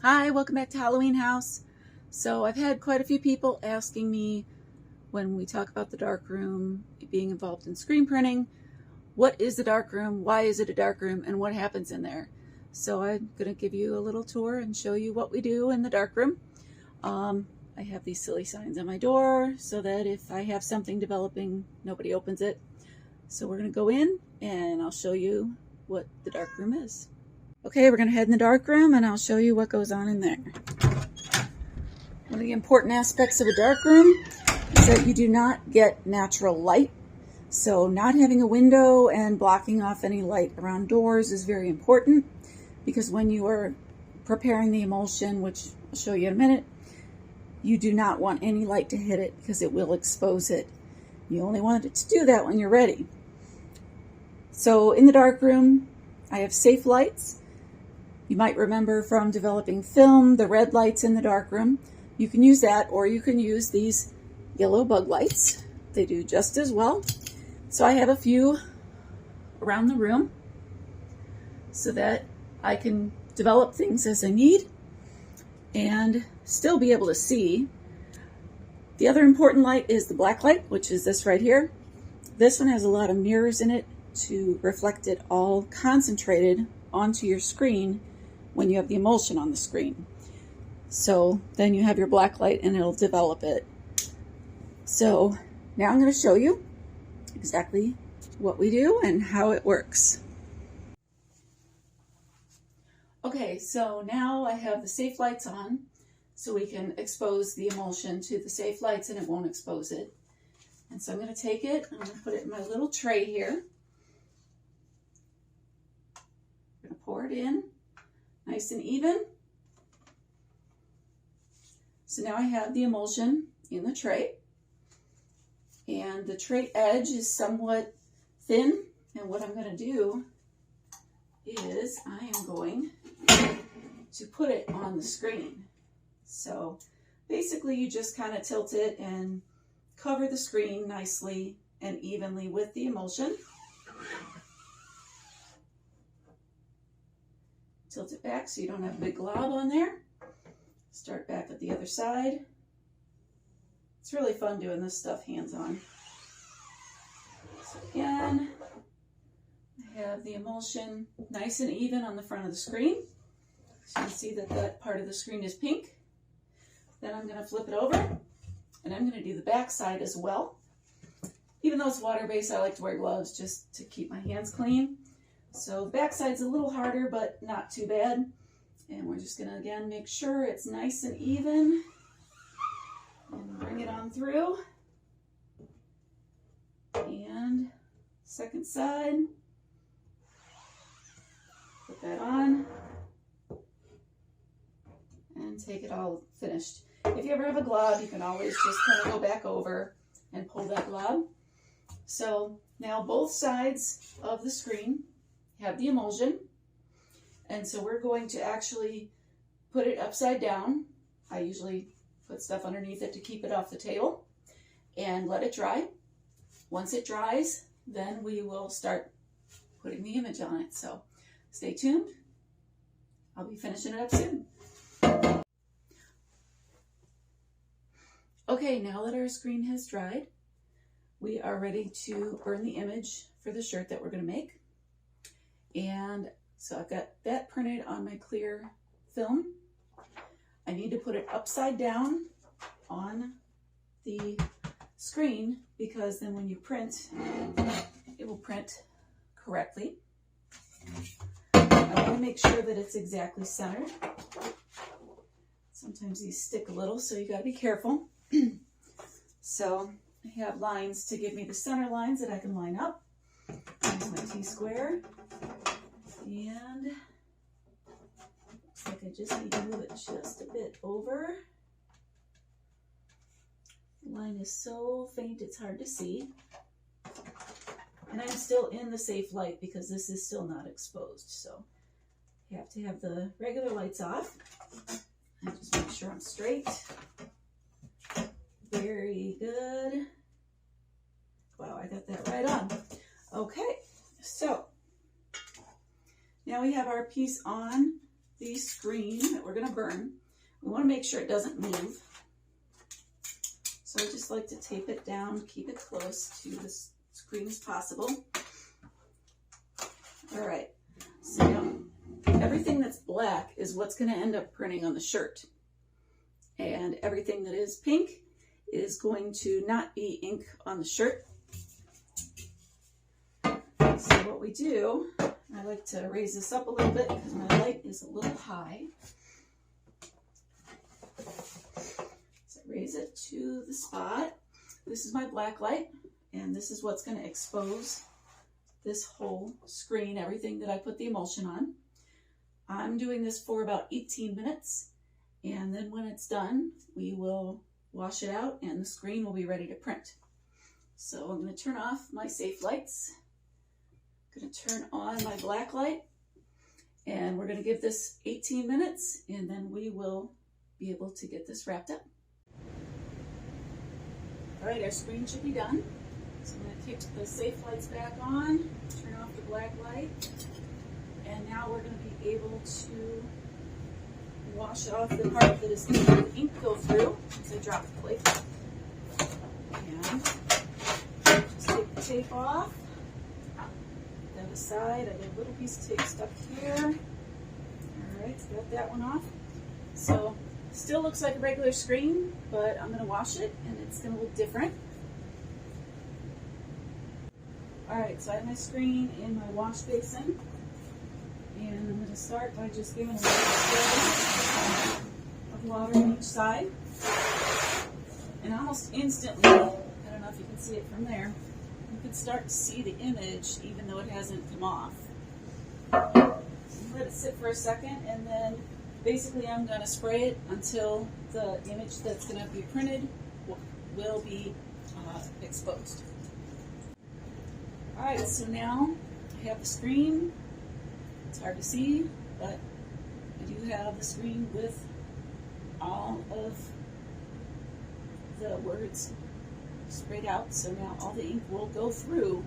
Hi, welcome back to Halloween House. So I've had quite a few people asking me when we talk about the darkroom, being involved in screen printing, what is the darkroom, why is it a darkroom, and what happens in there. So I'm going to give you a little tour and show you what we do in the darkroom. I have these silly signs on my door so that if I have something developing, nobody opens it. So we're going to go in and I'll show you what the darkroom is. Okay, we're going to head in the darkroom and I'll show you what goes on in there. One of the important aspects of a darkroom is that you do not get natural light. So not having a window and blocking off any light around doors is very important, because when you are preparing the emulsion, which I'll show you in a minute, you do not want any light to hit it because it will expose it. You only want it to do that when you're ready. So in the darkroom, I have safe lights. You might remember from developing film, the red lights in the darkroom. You can use that, or you can use these yellow bug lights. They do just as well. So I have a few around the room so that I can develop things as I need and still be able to see. The other important light is the black light, which is this right here. This one has a lot of mirrors in it to reflect it all concentrated onto your screen when you have the emulsion on the screen. So then you have your black light and it'll develop it. So now I'm going to show you exactly what we do and how it works. Okay, so now I have the safe lights on so we can expose the emulsion to the safe lights and it won't expose it. And so I'm going to take it, I'm going to put it in my little tray here. I'm going to pour it in nice and even. So now I have the emulsion in the tray, and the tray edge is somewhat thin, and what I'm going to do is I am going to put it on the screen. So basically you just kind of tilt it and cover the screen nicely and evenly with the emulsion. Tilt it back so you don't have a big glob on there. Start back at the other side. It's really fun doing this stuff hands-on. So again, I have the emulsion nice and even on the front of the screen. So you can see that that part of the screen is pink. Then I'm going to flip it over and I'm going to do the back side as well. Even though it's water-based, I like to wear gloves just to keep my hands clean. So the back side's a little harder, but not too bad. And we're just going to, again, make sure it's nice and even. And bring it on through. And second side. Put that on. And take it all finished. If you ever have a glob, you can always just kind of go back over and pull that glob. So now both sides of the screen have the emulsion, and so we're going to actually put it upside down. I usually put stuff underneath it to keep it off the table and let it dry. Once it dries, then we will start putting the image on it. So stay tuned. I'll be finishing it up soon. Okay, now that our screen has dried, we are ready to burn the image for the shirt that we're going to make. And so I've got that printed on my clear film. I need to put it upside down on the screen because then when you print, it will print correctly. I want to make sure that it's exactly centered. Sometimes these stick a little, so you got to be careful. So I have lines to give me the center lines that I can line up. Here's my T-square. And looks like I just need to move it just a bit over. The line is so faint it's hard to see. And I'm still in the safe light because this is still not exposed. So you have to have the regular lights off. And just make sure I'm straight. Very good. Wow, I got that right on. Okay, so now we have our piece on the screen that we're going to burn. We want to make sure it doesn't move. So I just like to tape it down, keep it close to the screen as possible. All right, so now everything that's black is what's going to end up printing on the shirt. And everything that is pink is going to not be ink on the shirt. So what we do, I like to raise this up a little bit because my light is a little high. So raise it to the spot. This is my black light, and this is what's going to expose this whole screen, everything that I put the emulsion on. I'm doing this for about 18 minutes, and then when it's done, we will wash it out and the screen will be ready to print. So I'm going to turn off my safe lights. I'm going to turn on my black light, and we're going to give this 18 minutes, and then we will be able to get this wrapped up. All right, our screen should be done. So I'm going to kick the safe lights back on, turn off the black light, and now we're going to be able to wash off the part that is going to let the ink go through. So I dropped the plate. And just take the tape off. The other side, I got a little piece of tape stuck here. All right, so got that one off. So still looks like a regular screen, but I'm going to wash it and it's going to look different. All right, so I have my screen in my wash basin, and I'm going to start by just giving a little spray of water on each side. And almost instantly, I don't know if you can see it from there, you can start to see the image even though it hasn't come off. Let it sit for a second, and then basically I'm going to spray it until the image that's going to be printed will be exposed. Alright, so now I have the screen. It's hard to see, but I do have the screen with all of the words sprayed out. So now all the ink will go through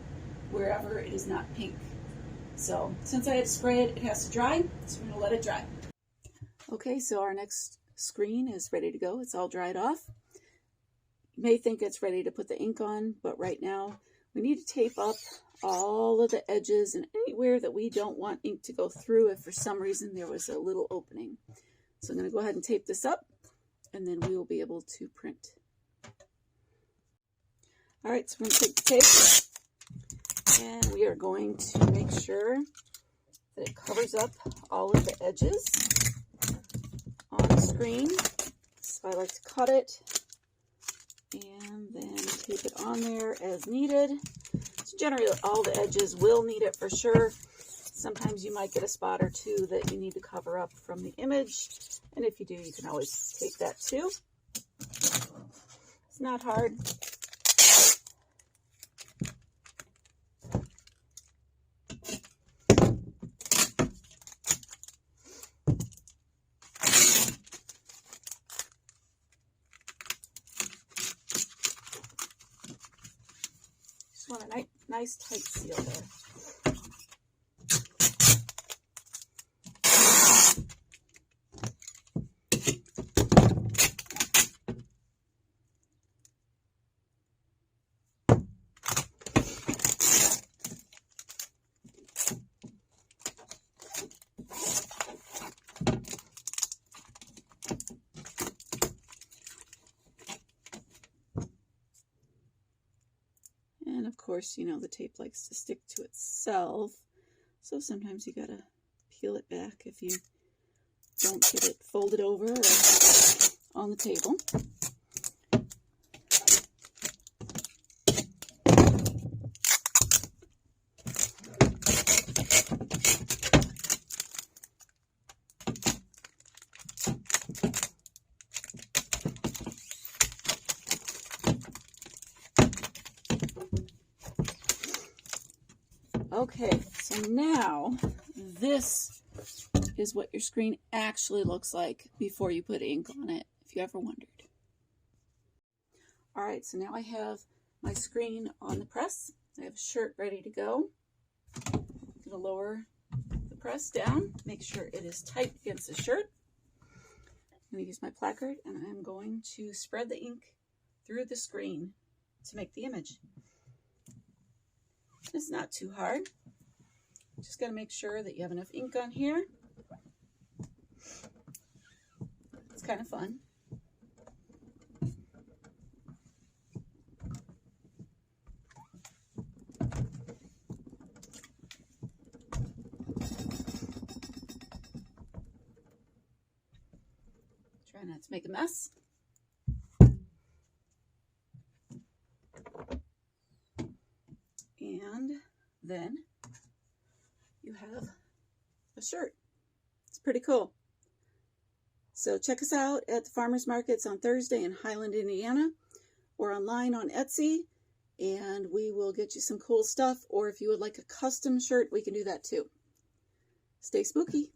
wherever it is not pink. So since I had to spray it, it has to dry, so we're going to let it dry. Okay, so our next screen is ready to go. It's all dried off. You may think it's ready to put the ink on, but right now we need to tape up all of the edges and anywhere that we don't want ink to go through if for some reason there was a little opening. So I'm going to go ahead and tape this up, and then we will be able to print. All right, so we're going to take the tape, and we are going to make sure that it covers up all of the edges on the screen. So I like to cut it and then tape it on there as needed. So generally all the edges will need it for sure. Sometimes you might get a spot or two that you need to cover up from the image, and if you do, you can always tape that too. It's not hard. Just want a nice tight seal there. And of course, you know, the tape likes to stick to itself, so sometimes you gotta peel it back if you don't get it folded over or on the table. Okay, so now this is what your screen actually looks like before you put ink on it, if you ever wondered. All right, so now I have my screen on the press. I have a shirt ready to go. I'm going to lower the press. press down, make sure it is tight against the shirt. I'm going to use my placard and I'm going to spread the ink through the screen to make the image. It's not too hard. Just got to make sure that you have enough ink on here. It's kind of fun. Try not to make a mess. And then you have a shirt. It's pretty cool. So check us out at the farmers markets on Thursday in Highland, Indiana, or online on Etsy, and we will get you some cool stuff. Or if you would like a custom shirt, we can do that too. Stay spooky.